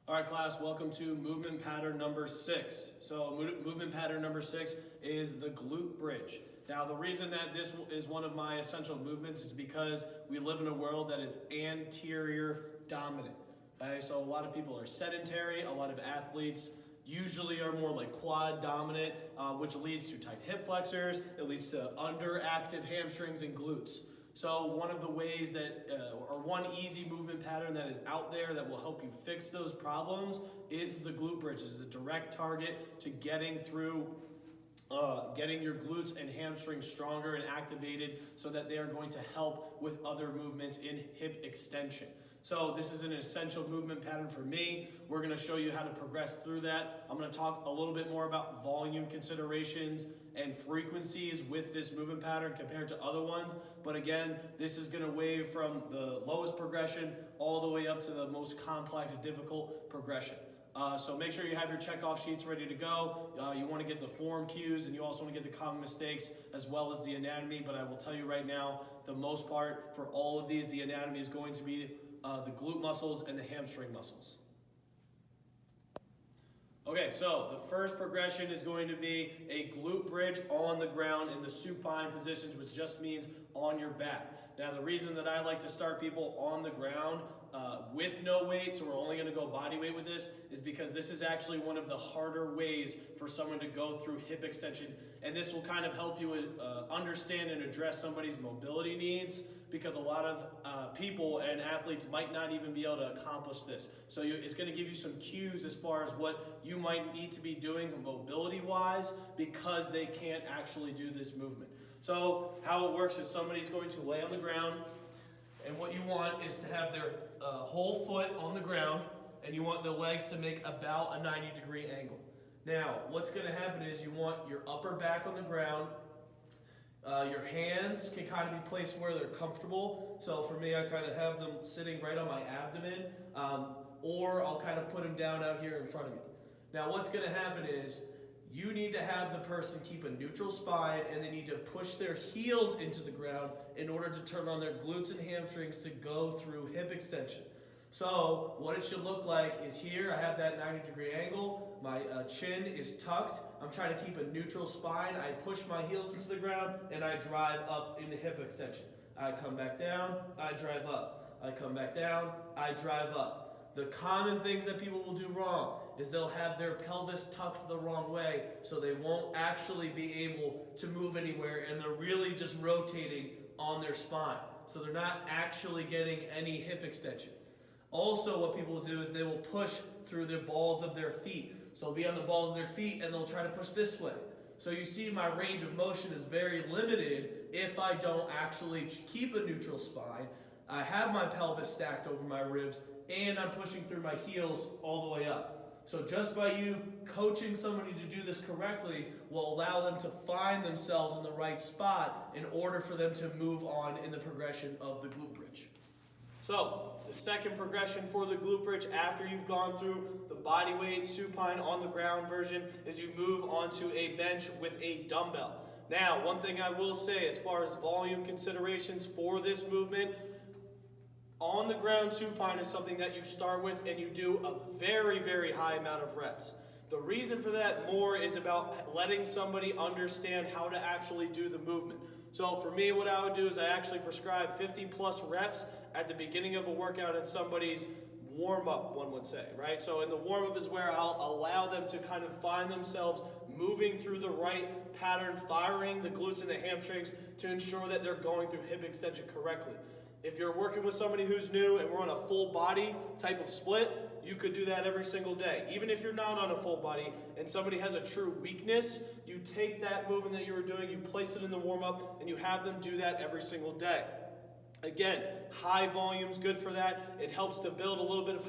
All right, class, welcome to movement pattern number 6. So movement pattern number 6 is the glute bridge. Now, the reason that this is one of my essential movements is because we live in a world that is anterior dominant. Okay, so a lot of people are sedentary, a lot of athletes usually are more like quad dominant, which leads to tight hip flexors, it leads to underactive hamstrings and glutes. So one of the ways that, or one easy movement pattern that is out there that will help you fix those problems is the glute bridge. It's a direct target to getting through, getting your glutes and hamstrings stronger and activated so that they are going to help with other movements in hip extension. So this is an essential movement pattern for me. We're going to show you how to progress through that. I'm going to talk a little bit more about volume considerations and frequencies with this movement pattern compared to other ones. But again, this is going to wave from the lowest progression all the way up to the most complex, difficult progression. So make sure you have your checkoff sheets ready to go. You want to get the form cues, and you also want to get the common mistakes as well as the anatomy. But I will tell you right now, the most part for all of these, the anatomy is going to be the glute muscles and the hamstring muscles. Okay, so the first progression is going to be a glute bridge on the ground in the supine positions, which just means on your back. Now, the reason that I like to start people on the ground with no weight, so we're only going to go body weight with this, is because this is actually one of the harder ways for someone to go through hip extension. And this will kind of help you understand and address somebody's mobility needs, because a lot of people and athletes might not even be able to accomplish this. So it's going to give you some cues as far as what you might need to be doing mobility-wise because they can't actually do this movement. So how it works is somebody's going to lay on the ground, and what you want is to have their whole foot on the ground, and you want the legs to make about a 90-degree angle. Now, what's going to happen is you want your upper back on the ground. Your hands can kind of be placed where they're comfortable. So for me, I kind of have them sitting right on my abdomen, or I'll kind of put them down out here in front of me. Now, what's going to happen is you need to have the person keep a neutral spine, and they need to push their heels into the ground in order to turn on their glutes and hamstrings to go through hip extension. So what it should look like is here, I have that 90-degree angle, my chin is tucked, I'm trying to keep a neutral spine, I push my heels into the ground, and I drive up into hip extension. I come back down, I drive up. I come back down, I drive up. The common things that people will do wrong is they'll have their pelvis tucked the wrong way, so they won't actually be able to move anywhere, and they're really just rotating on their spine. So they're not actually getting any hip extension. Also, what people will do is they will push through the balls of their feet. So they'll be on the balls of their feet, and they'll try to push this way. So you see my range of motion is very limited if I don't actually keep a neutral spine. I have my pelvis stacked over my ribs, and I'm pushing through my heels all the way up. So just by you coaching somebody to do this correctly will allow them to find themselves in the right spot in order for them to move on in the progression of the glute bridge. So the second progression for the glute bridge after you've gone through the body weight supine on the ground version is you move onto a bench with a dumbbell. Now, one thing I will say as far as volume considerations for this movement, on the ground supine is something that you start with and you do a very, very high amount of reps. The reason for that more is about letting somebody understand how to actually do the movement. So for me, what I would do is I actually prescribe 50 plus reps at the beginning of a workout in somebody's warm-up, one would say, right? So in the warm-up is where I'll allow them to kind of find themselves moving through the right pattern, firing the glutes and the hamstrings to ensure that they're going through hip extension correctly. If you're working with somebody who's new and we're on a full body type of split, you could do that every single day. Even if you're not on a full body and somebody has a true weakness, you take that movement that you were doing, you place it in the warm-up, and you have them do that every single day. Again, high volume's good for that. It helps to build a little bit of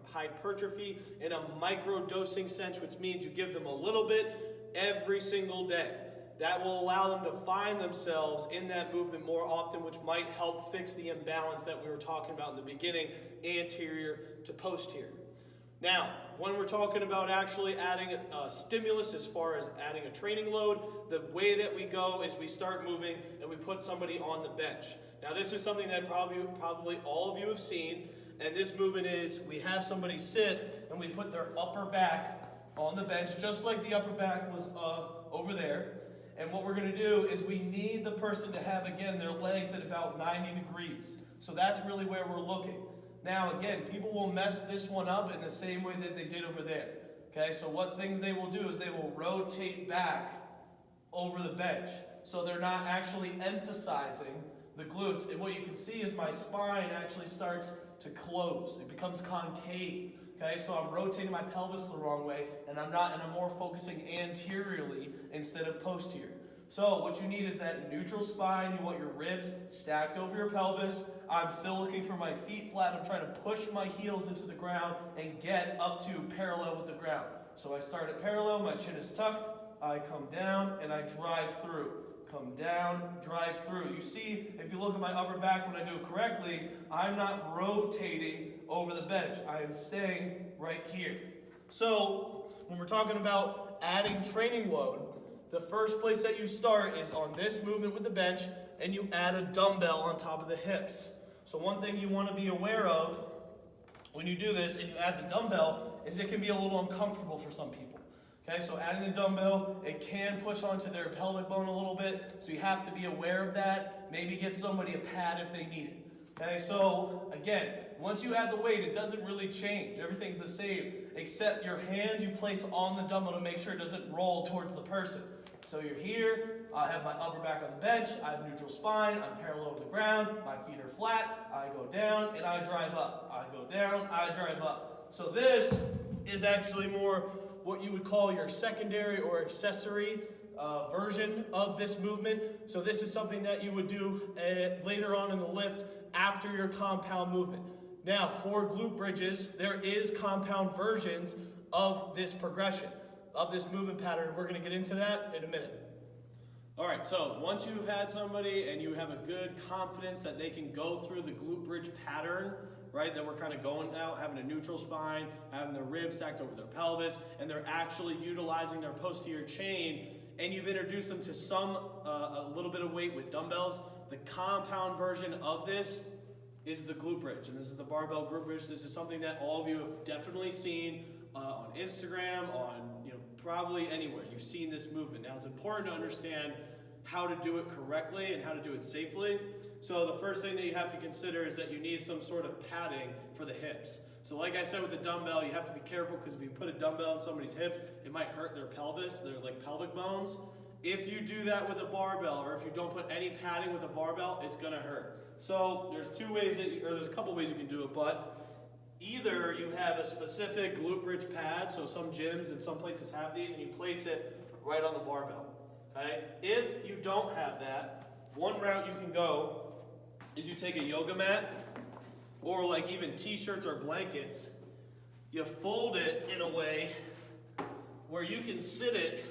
hypertrophy in a micro-dosing sense, which means you give them a little bit every single day. That will allow them to find themselves in that movement more often, which might help fix the imbalance that we were talking about in the beginning, anterior to posterior. Now, when we're talking about actually adding a stimulus as far as adding a training load, the way that we go is we start moving and we put somebody on the bench. Now, this is something that probably all of you have seen, And this movement is, we have somebody sit and we put their upper back on the bench, just like the upper back was over there. And what we're going to do is we need the person to have, again, their legs at about 90 degrees. So that's really where we're looking. Now, again, people will mess this one up in the same way that they did over there. Okay, so what things they will do is they will rotate back over the bench. So they're not actually emphasizing the glutes. And what you can see is my spine actually starts to close. It becomes concave. Okay, so I'm rotating my pelvis the wrong way, and I'm more focusing anteriorly instead of posterior. So what you need is that neutral spine. You want your ribs stacked over your pelvis. I'm still looking for my feet flat. I'm trying to push my heels into the ground and get up to parallel with the ground. So I start at parallel, my chin is tucked, I come down, and I drive through. Come down, drive through. You see, if you look at my upper back when I do it correctly, I'm not rotating over the bench. I am staying right here. So, when we're talking about adding training load, the first place that you start is on this movement with the bench, and you add a dumbbell on top of the hips. So one thing you want to be aware of when you do this and you add the dumbbell is it can be a little uncomfortable for some people. Okay, so adding the dumbbell, it can push onto their pelvic bone a little bit, so you have to be aware of that. Maybe get somebody a pad if they need it. Okay, so again, once you add the weight, it doesn't really change. Everything's the same, except your hands you place on the dumbbell to make sure it doesn't roll towards the person. So you're here, I have my upper back on the bench, I have neutral spine, I'm parallel with the ground, my feet are flat, I go down and I drive up. I go down, I drive up. So this is actually more what you would call your secondary or accessory version of this movement. So this is something that you would do later on in the lift after your compound movement. Now, for glute bridges, there is compound versions of this progression, of this movement pattern. We're going to get into that in a minute. All right, so once you've had somebody and you have a good confidence that they can go through the glute bridge pattern, right, that we're kind of going out, having a neutral spine, having their ribs stacked over their pelvis, and they're actually utilizing their posterior chain, and you've introduced them to a little bit of weight with dumbbells, the compound version of this is the glute bridge, and this is the barbell glute bridge. This is something that all of you have definitely seen on Instagram, on probably anywhere. You've seen this movement. Now it's important to understand how to do it correctly and how to do it safely. So the first thing that you have to consider is that you need some sort of padding for the hips. So like I said with the dumbbell, you have to be careful because if you put a dumbbell on somebody's hips, it might hurt their pelvis, their pelvic bones. If you do that with a barbell, or if you don't put any padding with a barbell, it's going to hurt. So there's there's a couple ways you can do it, but either you have a specific glute bridge pad, so some gyms and some places have these, and you place it right on the barbell. Okay? If you don't have that, one route you can go is you take a yoga mat, or even t-shirts or blankets, you fold it in a way where you can sit it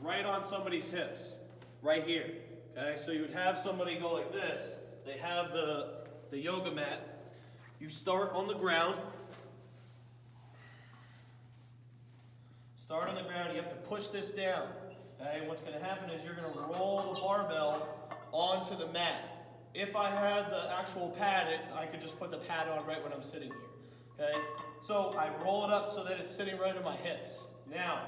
right on somebody's hips, right here. Okay? So you would have somebody go like this. They have the yoga mat. You start on the ground. Start on the ground. You have to push this down. Okay? And what's going to happen is you're going to roll the barbell onto the mat. If I had the actual pad, I could just put the pad on right when I'm sitting here. Okay? So I roll it up so that it's sitting right on my hips. Now,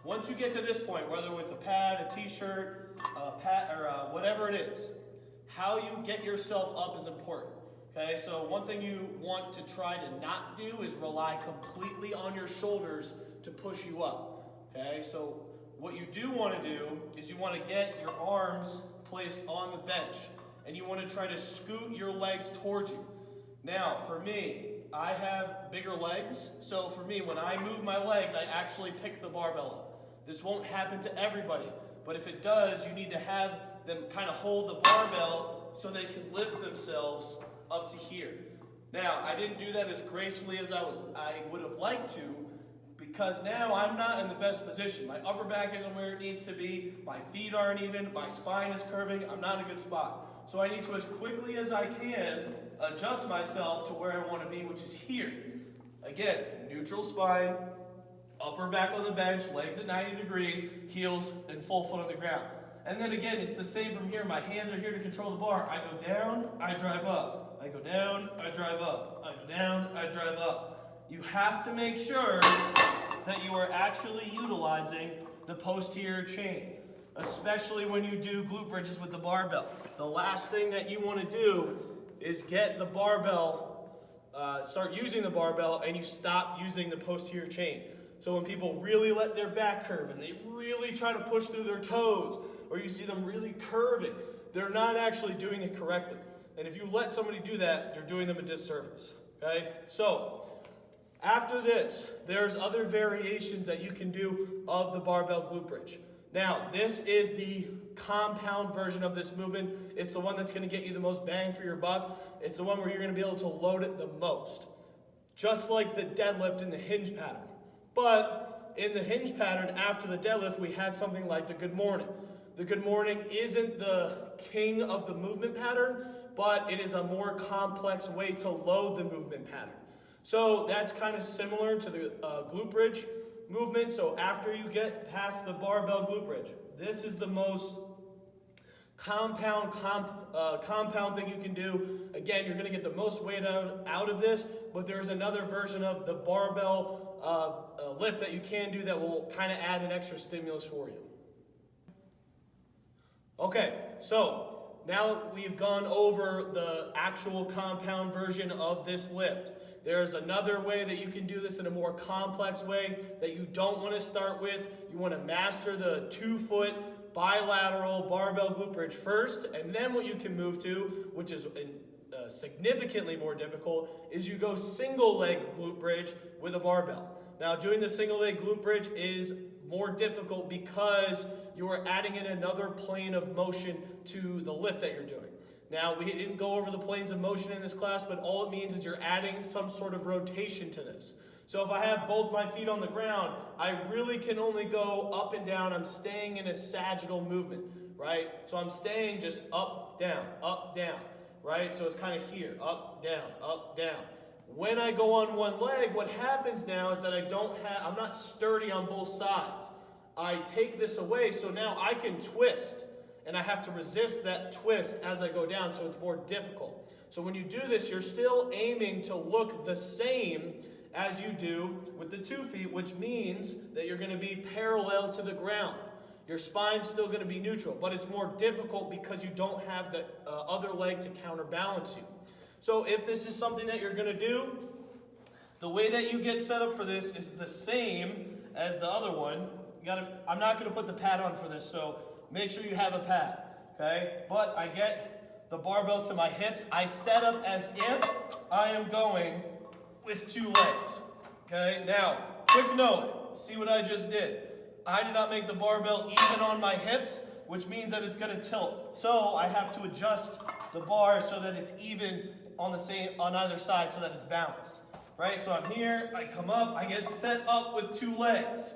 once you get to this point, whether it's a pad, a t-shirt, a pad, or whatever it is, how you get yourself up is important. Okay, so one thing you want to try to not do is rely completely on your shoulders to push you up. Okay, so what you do want to do is you want to get your arms placed on the bench, and you want to try to scoot your legs towards you. Now, for me, I have bigger legs, so for me, when I move my legs, I actually pick the barbell up. This won't happen to everybody, but if it does, you need to have them kind of hold the barbell so they can lift themselves up to here. Now, I didn't do that as gracefully as I would have liked to, because now I'm not in the best position. My upper back isn't where it needs to be, my feet aren't even, my spine is curving, I'm not in a good spot. So I need to, as quickly as I can, adjust myself to where I want to be, which is here. Again, neutral spine, upper back on the bench, legs at 90 degrees, heels and full foot on the ground. And then again, it's the same from here. My hands are here to control the bar. I go down, I drive up. I go down, I drive up. I go down, I drive up. You have to make sure that you are actually utilizing the posterior chain, especially when you do glute bridges with the barbell. The last thing that you want to do is get the barbell, start using the barbell, and you stop using the posterior chain. So when people really let their back curve and they really try to push through their toes, or you see them really curving, they're not actually doing it correctly. And if you let somebody do that, you're doing them a disservice. Okay? So after this, there's other variations that you can do of the barbell glute bridge. Now, this is the compound version of this movement. It's the one that's going to get you the most bang for your buck. It's the one where you're going to be able to load it the most. Just like the deadlift in the hinge pattern. But in the hinge pattern, after the deadlift, we had something like the good morning. The good morning isn't the king of the movement pattern, but it is a more complex way to load the movement pattern. So that's kind of similar to the glute bridge movement. So after you get past the barbell glute bridge, this is the most compound thing you can do. Again, you're going to get the most weight out of this, but there's another version of the barbell lift that you can do that will kind of add an extra stimulus for you. Okay, so now we've gone over the actual compound version of this lift. There's another way that you can do this in a more complex way that you don't want to start with. You want to master the 2-foot bilateral barbell glute bridge first, and then what you can move to, which is significantly more difficult, is you go single leg glute bridge with a barbell. Now, doing the single leg glute bridge is more difficult because you are adding in another plane of motion to the lift that you're doing. Now, we didn't go over the planes of motion in this class, but all it means is you're adding some sort of rotation to this. So if I have both my feet on the ground, I really can only go up and down. I'm staying in a sagittal movement, right? So I'm staying just up, down, right? So it's kind of here, up, down. When I go on one leg, what happens now is that I'm not sturdy on both sides. I take this away, so now I can twist, and I have to resist that twist as I go down, so it's more difficult. So when you do this, you're still aiming to look the same as you do with the 2 feet, which means that you're going to be parallel to the ground. Your spine's still going to be neutral, but it's more difficult because you don't have the other leg to counterbalance you. So if this is something that you're going to do, the way that you get set up for this is the same as the other one. I'm not going to put the pad on for this, so make sure you have a pad, okay? But I get the barbell to my hips. I set up as if I am going with 2 legs, okay? Now, quick note, see what I just did. I did not make the barbell even on my hips, which means that it's going to tilt. So I have to adjust the bar so that it's even on either side so that it's balanced, right? So I'm here, I come up, I get set up with 2 legs.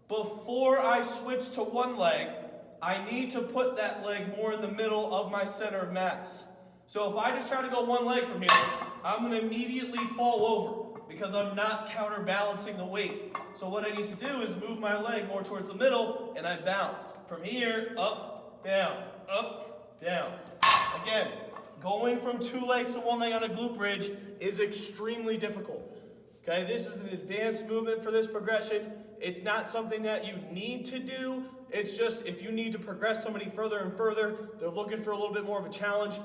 Before I switch to 1 leg, I need to put that leg more in the middle of my center of mass. So if I just try to go 1 leg from here, I'm going to immediately fall over because I'm not counterbalancing the weight. So what I need to do is move my leg more towards the middle, and I bounce. From here, up, down, up, down. Again, going from 2 legs to 1 leg on a glute bridge is extremely difficult. Okay, this is an advanced movement for this progression. It's not something that you need to do. It's just if you need to progress somebody further and further, they're looking for a little bit more of a challenge,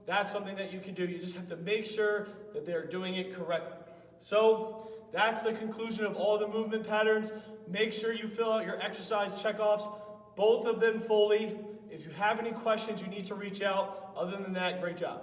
that's something that you can do. You just have to make sure that they're doing it correctly. So that's the conclusion of all the movement patterns. Make sure you fill out your exercise checkoffs, both of them fully. If you have any questions, you need to reach out. Other than that, great job.